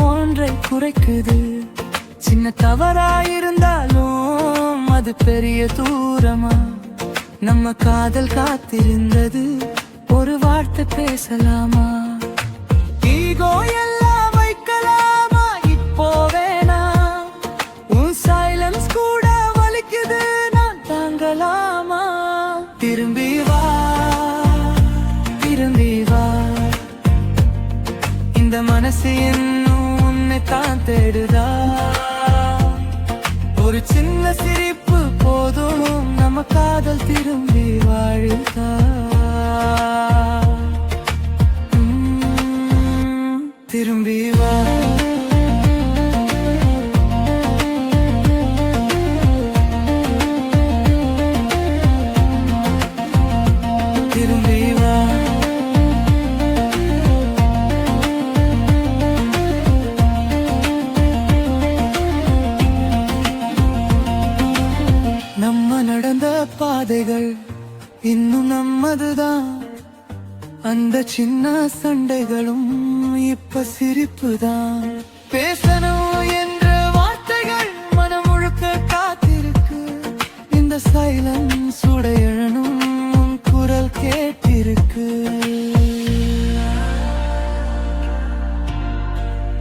ஒன்றை குறைக்குது. சின்ன தவறாயிருந்தாலும் அது பெரிய தூரமா. நம்ம காதல் காத்திருந்தது, ஒரு வார்த்தை பேசலாமா? ஈகோ எல்லாம் வைக்கலாமா இப்போ வேணாம்? உன் சைலன்ஸ் கூட வலிக்குது, நான் தாங்கலாமா? திரும்பி வா, திரும்பி வா, இந்த மனசு இன்னும் உன்னை தான் தேடுதா? ஒரு சின்ன சிரிப்பு போதும், நம்ம காதல் திரும்பி வாழுதா? திரும்பி வா. திரும்பி வா. நம்ம நடந்த பாதைகள் இன்னும் நம்மதுதான். அந்த சின்ன சண்டைகளும் இப்ப சிரிப்புதான். பேசணும் என்ற வார்த்தைகள் மனம் முழுக்க காத்திருக்கு. இந்த சைலன்ஸ் உடையணும் குரல் கேட்டிருக்கு.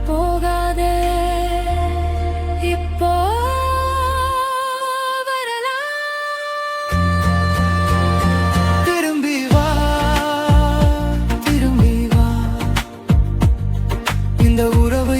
போகாதே இப்போ இந்த உறவு